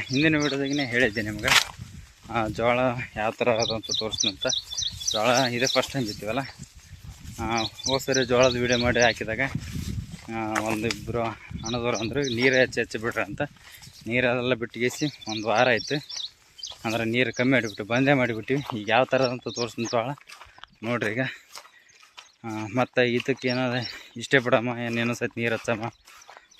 ಹಿಂದಿನ ವಿಡಿಯೋದಾಗಿನೇ ಹೇಳಿದ್ದೆ ನಿಮ್ಗೆ ಜೋಳ ಯಾವ ಥರ ಅದಂತ ತೋರಿಸ್ನಂತ. ಜೋಳ ಇದೇ ಫಸ್ಟ್ ಟೈಮ್ ಬಿತ್ತೀವಲ್ಲ. ಹೋದ ಸರಿ ಜೋಳದ ವೀಡಿಯೋ ಮಾಡಿ ಹಾಕಿದಾಗ ಒಂದಿಬ್ಬರು ಹಣದವ್ರು ಅಂದ್ರೆ ನೀರು ಹೆಚ್ಚಿ ಬಿಡ್ರಿ ಅಂತ. ನೀರೆಲ್ಲ ಬಿಟ್ಟಿಗೇಸಿ ಒಂದು ವಾರ ಆಯಿತು. ಅಂದ್ರೆ ನೀರು ಕಮ್ಮಿ ಮಾಡಿಬಿಟ್ಟು ಬಂದೇ ಮಾಡಿಬಿಟ್ಟಿವಿ. ಈಗ ಯಾವ ಥರ ಅಂತ ತೋರಿಸ್ತೀನಿ ಜೋಳ ನೋಡ್ರಿ. ಈಗ ಮತ್ತು ಇದಕ್ಕೆ ಏನಾದ್ರು ಇಷ್ಟೇ ಬಿಡಮ್ಮ ಏನೇನೋ ಸತಿ ನೀರು ಹಚ್ಚಮ್ಮ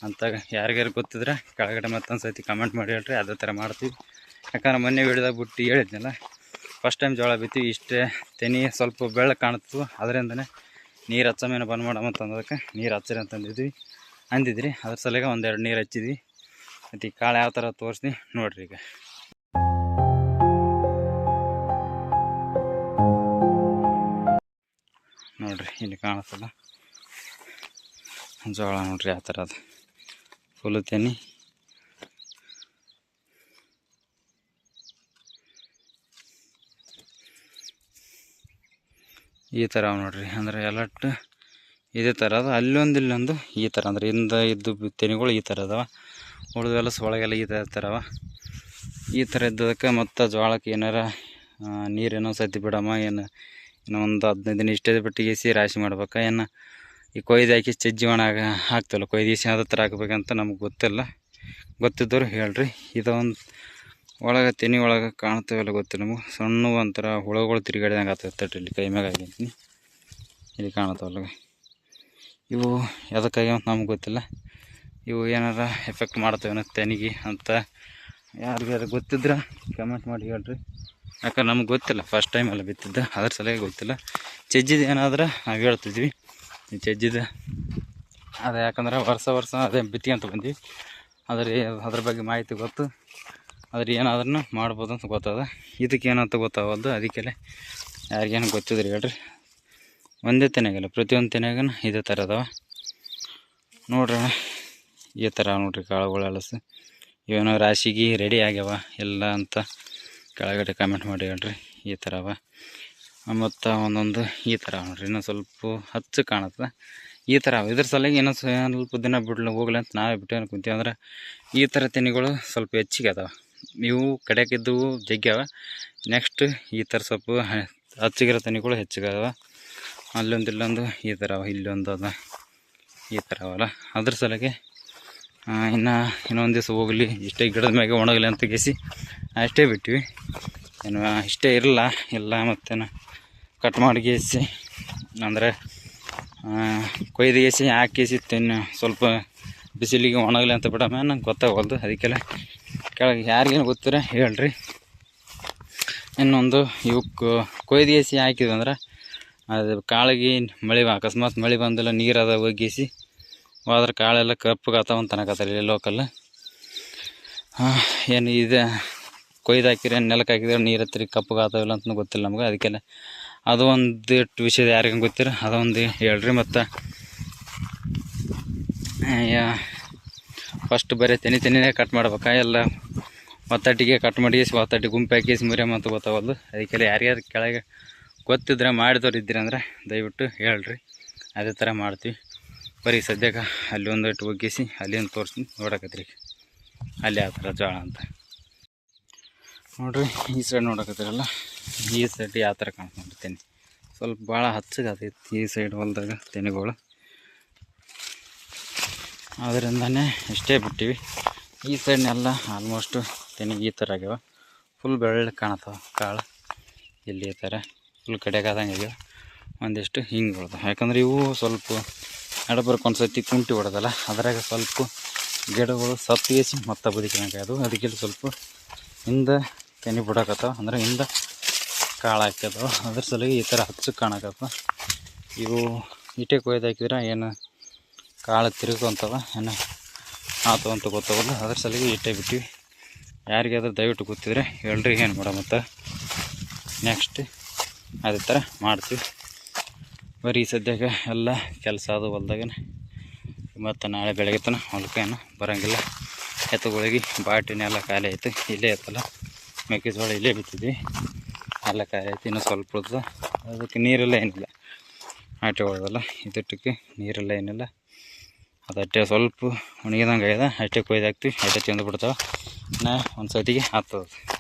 ಅಂತ ಯಾರಿಗಾರು ಗೊತ್ತಿದ್ರೆ ಕೆಳಗಡೆ ಮತ್ತೊಂದು ಸತಿ ಕಮೆಂಟ್ ಮಾಡಿ ಹೇಳ್ರಿ. ಅದೇ ಥರ ಮಾಡ್ತೀವಿ. ಯಾಕಂದ್ರೆ ಮೊನ್ನೆ ವಿಡಿಯೋದಾಗ ಬಿಟ್ಟು ಹೇಳಿದ್ನಲ್ಲ, ಫಸ್ಟ್ ಟೈಮ್ ಜೋಳ ಬಿತ್ತೀವಿ. ಇಷ್ಟೇ ತೆನಿ ಸ್ವಲ್ಪ ಬೆಳ್ಳಗೆ ಕಾಣ್ತದೆ, ಅದರಿಂದನೇ ನೀರು ಹಚ್ಚಮೇನೋ ಬಂದ್ ಮಾಡಮ್ಮ ಅಂತಂದಕ್ಕೆ ನೀರು ಹಚ್ಚಿರಿ ಅಂತಂದಿದ್ವಿ ಅಂದಿದ್ರಿ. ಅದ್ರ ಸಲಗ ಒಂದೆರಡು ನೀರು ಹಚ್ಚಿದ್ವಿ. ಮತ್ತು ಈ ಕಾಳು ಯಾವ ಥರ ತೋರಿಸ್ತೀನಿ ನೋಡ್ರಿ. ಈಗ ನೋಡ್ರಿ, ಇಲ್ಲಿ ಕಾಣಿಸ್ತಲ್ಲ ಜೋಳ ನೋಡ್ರಿ ಯಾವ ಥರ ಅದು ಫುಲ್ ತೆನಿ. ಈ ಥರ ನೋಡ್ರಿ, ಅಂದರೆ ಎಲ್ಲಟ್ಟು ಇದೇ ಥರ ಅದು. ಅಲ್ಲೊಂದು ಇಲ್ಲೊಂದು ಈ ಥರ ಅಂದ್ರೆ ಹಿಂದೆ ಇದ್ದು ತೆನಿಗಳು ಈ ಥರ ಅದಾವ. ಉಳಿದೆಲ್ಲ ಒಳಗೆಲ್ಲ ಈ ಥರ ಅವ. ಈ ಥರ ಇದ್ದದಕ್ಕೆ ಮತ್ತು ಜೋಳಕ್ಕೆ ಏನಾರ ನೀರೇನೋ ಸತಿ ಬಿಡಮ್ಮ, ಏನು ಇನ್ನೂ ಒಂದು 15 ದಿನ ಇಷ್ಟೇ ಬಿಟ್ಟಿಗೆಸಿ ರಾಶಿ ಮಾಡ್ಬೇಕಾ, ಏನು ಈ ಕೊಯ್ದು ಹಾಕಿ ಚಜ್ಜಿ ಒಣಗ ಹಾಕ್ತಲ್ಲ ಕೊಯ್ದಿಸಿ ಅದೇ ಥರ ಹಾಕ್ಬೇಕಂತ ನಮ್ಗೆ ಗೊತ್ತಿಲ್ಲ. ಗೊತ್ತಿದ್ದವ್ರು ಹೇಳ್ರಿ. ಇದೊಂದು ಒಳಗೆ ತೆನಿ ಒಳಗೆ ಕಾಣ್ತೇವಲ್ಲ ಗೊತ್ತಿಲ್ಲ ನಮಗೆ. ಸಣ್ಣ ಒಂಥರ ಹುಳಗಳು ತಿರುಗಾಡಿದಂಗೆ ಆಗ್ತದೆ ತಟ್ಟಲ್ಲಿ ಕೈ ಮ್ಯಾಗ ಆಗಿಂತೀನಿ. ಇಲ್ಲಿ ಕಾಣತ್ತವಲ್ಲ ಇವು ಯಾವುದಕ್ಕಾಗಿ ಅಂತ ನಮ್ಗೆ ಗೊತ್ತಿಲ್ಲ. ಇವು ಏನಾರ ಎಫೆಕ್ಟ್ ಮಾಡ್ತೇವೆ ತೆನಿಗೆ ಅಂತ ಯಾರಿಗಾರು ಗೊತ್ತಿದ್ರೆ ಕಮೆಂಟ್ ಮಾಡಿ ಹೇಳ್ರಿ. ಯಾಕಂದ್ರೆ ನಮ್ಗೆ ಗೊತ್ತಿಲ್ಲ, ಫಸ್ಟ್ ಟೈಮ್ ಎಲ್ಲ ಬಿತ್ತಿದ್ದು, ಅದ್ರ ಸಲುವಾಗಿ ಗೊತ್ತಿಲ್ಲ. ಚಜ್ಜಿದು ಏನಾದ್ರೆ ನಾವು ಹೇಳ್ತಿದ್ವಿ. ಈ ಚಜ್ಜಿದು ಅದು ಯಾಕಂದ್ರೆ ವರ್ಷ ಅದೇ ಬಿತ್ಕೊಂತ ಬಂದ್ವಿ. ಅದ್ರ ಬಗ್ಗೆ ಮಾಹಿತಿ ಗೊತ್ತು. ಅದ್ರ ಏನಾದ್ರೂ ಮಾಡ್ಬೋದು ಅಂತ ಗೊತ್ತದ. ಇದಕ್ಕೆ ಏನಂತ ಗೊತ್ತಾಗಲ್ದು. ಅದಕ್ಕೆಲ್ಲ ಯಾರಿಗೇನು ಗೊತ್ತಿದ್ರಿ ಹೇಳ್ರಿ. ಒಂದೇ ತೆನೆಗಲ್ಲ, ಪ್ರತಿಯೊಂದು ತೆನೆಗೂ ಇದೇ ಥರ ಅದಾವ ನೋಡ್ರಿ. ಈ ಥರ ನೋಡ್ರಿ ಕಾಳುಗಳು ಎಲಸು. ಇವೇನೋ ರಾಶಿಗೆ ರೆಡಿ ಆಗ್ಯಾವ ಎಲ್ಲ ಅಂತ ಕೆಳಗಡೆ ಕಮೆಂಟ್ ಮಾಡಿ ಹೇಳ್ರಿ. ಈ ಥರ ಅವ. ಮತ್ತು ಒಂದೊಂದು ಈ ಥರ ನೋಡ್ರಿ, ಇನ್ನೂ ಸ್ವಲ್ಪ ಹಚ್ಚು ಕಾಣುತ್ತೆ ಈ ಥರ. ಇದ್ರ ಸಲುವಾಗಿ ಇನ್ನೂ ಸ್ವಲ್ಪ ದಿನ ಬಿಡ್ಲು ಹೋಗ್ಲಿ ಅಂತ ನಾವೇ ಬಿಟ್ಟು ಕುಂತೀವಿ. ಅಂದ್ರೆ ಈ ಥರ ತೆನೆಗಳು ಸ್ವಲ್ಪ ಹೆಚ್ಚಿಗೆ ಅದಾವೆ. ಇವು ಕಡೆಗಿದ್ದವು ಜಗ್ಗ್ಯಾವ. ನೆಕ್ಸ್ಟ್ ಈ ಥರ ಸ್ವಲ್ಪ ಹಚ್ಚಿಗಿರೋ ತೆನೆಗಳು ಹೆಚ್ಚಿಗೆ ಅದಾವ. ಅಲ್ಲೊಂದು ಇಲ್ಲೊಂದು ಈ ಥರ ಅವ, ಇಲ್ಲೊಂದು ಅದ ಈ ಥರ ಅವಲ್ಲ. ಅದ್ರ ಸಲುವಾಗಿ ಇನ್ನೊಂದು ದಿವಸ ಹೋಗಲಿ, ಇಷ್ಟೇ ಗಿಡದ ಮ್ಯಾಗೆ ಒಣಗಲಿ ಅಂತ ಕೇಸಿ ಅಷ್ಟೇ ಬಿಟ್ಟಿವಿ. ಏನು ಇಷ್ಟೇ ಇರಲ್ಲ ಎಲ್ಲ ಮತ್ತೇನು ಕಟ್ ಮಾಡಿ ಗೇಸಿ ಅಂದರೆ ಕೊಯ್ದು ಗೇಸಿ ಹಾಕಿಸಿ ಸ್ವಲ್ಪ ಬಿಸಿಲಿಗೆ ಒಣಗಲಿ ಅಂತ ಬಿಡಮ್ಮ ನಂಗೆ ಗೊತ್ತಾಗಲ್ದು. ಅದಕ್ಕೆಲ್ಲ ಕೆಳಗೆ ಯಾರಿಗೇನು ಗೊತ್ತಿರ ಹೇಳ್ರಿ. ಇನ್ನೊಂದು ಇವಕ್ಕೆ ಕೊಯ್ದು ಗೇಸಿ ಹಾಕಿದ್ವಂದ್ರೆ ಅದು ಕಾಳಿಗೆ ಮಳೆ ಅಕಸ್ಮಾತ್ ಮಳೆ ಬಂದಿಲ್ಲ, ನೀರದ ಒಗ್ಗಿಸಿ ಹೋದ್ರೆ ಕಾಳೆಲ್ಲ ಕಪ್ಪಗಾತಾವ ಅಂತ ಅನ್ನಕತ್ತಾರೆ ಇಲ್ಲಿ ಲೋಕಲ್. ಏನು ಇದು ಕೊಯ್ದು ಹಾಕಿದ್ರೆ ನೆಲಕ್ಕೆ ಹಾಕಿದ್ರೆ ನೀರು ಹತ್ತಿರ ಕಪ್ಪಗಾತಾವಿಲ್ಲ ಅಂತ ಗೊತ್ತಿಲ್ಲ ನಮ್ಗೆ. ಅದಕ್ಕೆಲ್ಲ ಅದು ಒಂದಿಟ್ಟು ವಿಷಯ ಯಾರಿಗೂ ಗೊತ್ತಿರ ಅದೊಂದು ಹೇಳ್ರಿ. ಮತ್ತು ಫಸ್ಟ್ ಬರೀ ತೆನಿನೇ ಕಟ್ ಮಾಡ್ಬೇಕಾ, ಎಲ್ಲ ಒತ್ತಟ್ಟಿಗೆ ಕಟ್ ಮಾಡಿ ಒತ್ತಟ್ಟಿ ಗುಂಪು ಹಾಕಿಸಿ ಮುರಿಯಮ್ಮ ಅಂತ ಗೊತ್ತಾಗಲ್ದು. ಅದಕ್ಕೆಲ್ಲ ಯಾರ್ಯಾರು ಕೆಳಗೆ ಗೊತ್ತಿದ್ರೆ ಮಾಡಿದವ್ರು ಇದ್ದೀರಂದ್ರೆ ದಯವಿಟ್ಟು ಹೇಳ್ರಿ. ಅದೇ ಥರ ಮಾಡ್ತೀವಿ. ಬರೀ ಸದ್ಯಕ್ಕೆ ಅಲ್ಲಿ ಒಂದಿಟ್ಟು ಒಗ್ಗಿಸಿ ಅಲ್ಲಿಂದ ತೋರಿಸ್ತೀನಿ ನೋಡಕತ್ರಿ. ಅಲ್ಲಿ ಯಾವ ಥರ ಜೋಳ ಅಂತ ನೋಡ್ರಿ. ಈ ಸೈಡ್ ನೋಡಕತ್ತೀರಲ್ಲ, ಈ ಸೈಡ್ ಯಾವ ಥರ ಕಾಣ್ತು ನೋಡ್ರಿ ತೆನೆ. ಸ್ವಲ್ಪ ಭಾಳ ಹಚ್ಚಗಾತೈತಿ ಈ ಸೈಡ್ ಹೊಲದಾಗ ತೆನೆಗಳು. ಅದರಿಂದನೇ ಇಷ್ಟೇ ಬಿಟ್ಟಿವಿ. ಈ ಸೈಡ್ನೆಲ್ಲ ಆಲ್ಮೋಸ್ಟು ತೆನೆ ಈ ಥರ ಆಗ್ಯಾವ. ಫುಲ್ ಬೆಳ್ಳಗೆ ಕಾಣತ್ತವ ಕಾಳು. ಇಲ್ಲಿ ಈ ಥರ ಫುಲ್ ಕಡೆಗಾದಂಗೆ ಆಗ್ಯಾವ. ಒಂದಿಷ್ಟು ಹಿಂಗೆ ಹೊಡೆದ. ಯಾಕಂದ್ರೆ ಇವು ಸ್ವಲ್ಪ ನಡಬರ್ಕೊಂದು ಸತಿ ಕುಂಟಿ ಹೊಡೆದಲ್ಲ, ಅದ್ರಾಗ ಸ್ವಲ್ಪ ಗಿಡಗಳು ಸತ್ತಿಗೆಸಿ ಮತ್ತೆ ಬದುಕಿನಾಗ ಅದು. ಅದಕ್ಕೆ ಸ್ವಲ್ಪ ಹಿಂದೆ ತೆನೆ ಬಿಡಕತ್ತವ, ಅಂದ್ರೆ ಹಿಂದೆ ಕಾಳು ಹಾಕ್ಯದವ. ಅದ್ರ ಸಲುವಾಗಿ ಈ ಥರ ಹಚ್ಚು ಕಾಣಕತ್ತ. ಇವು ಇಟೆ ಕೊಯ್ದು ಹಾಕಿದ್ರೆ ಏನು ಕಾಳು ತಿರುಗುವಂಥವ ಏನು ಆತವ ಅಂತ ಗೊತ್ತಾಗಲ್ಲ. ಅದ್ರ ಸಲುವಾಗಿ ಇಟ್ಟೆ ಬಿಟ್ಟಿವಿ. ಯಾರಿಗಾದ್ರೂ ದಯವಿಟ್ಟು ಗೊತ್ತಿದ್ರೆ ಹೇಳ್ರಿ ಏನು ಮಾಡೋ. ಮತ್ತು ನೆಕ್ಸ್ಟ್ ಅದೇ ಥರ ಮಾಡ್ತೀವಿ. ಬರೀ ಸದ್ಯಕ್ಕೆ ಎಲ್ಲ ಕೆಲಸ ಅದು ಹೊಲ್ದಾಗ. ಮತ್ತು ನಾಳೆ ಬೆಳಗ್ಗೆ ತನಕ ಹೊಲಕ್ಕೆ ಏನು ಬರೋಂಗಿಲ್ಲ. ಎತ್ತುಗಳಿಗೆ ಬಾಟಿನೆಲ್ಲ ಖಾಲಿ ಆಯಿತು. ಇಲ್ಲೇ ಇತ್ತಲ್ಲ ಮೆಕ್ಕೆಜೋಳ ಇಲ್ಲೇ ಬಿತ್ತಿದ್ವಿ, ಎಲ್ಲ ಖಾಲಿ ಆಯ್ತು. ಇನ್ನೂ ಸ್ವಲ್ಪ ಉಳಿದ. ಅದಕ್ಕೆ ನೀರೆಲ್ಲ ಏನಿಲ್ಲ, ಆಟೆ ಹೊಡೆದಲ್ಲ. ಇದಕ್ಕೆ ನೀರೆಲ್ಲ ಏನಿಲ್ಲ. ಅದು ಅಟ್ಟೆ ಸ್ವಲ್ಪ ಒಣಗಿದಂಗೆ ಆಗ್ಯದ. ಅಷ್ಟೇ ಕೊಯ್ದು ಹಾಕ್ತೀವಿ, ಅಷ್ಟೇ ತಿಂದು ಬಿಡ್ತಾವೆ. ಒಂದು ಸತಿಗೆ ಆಗ್ತದೆ.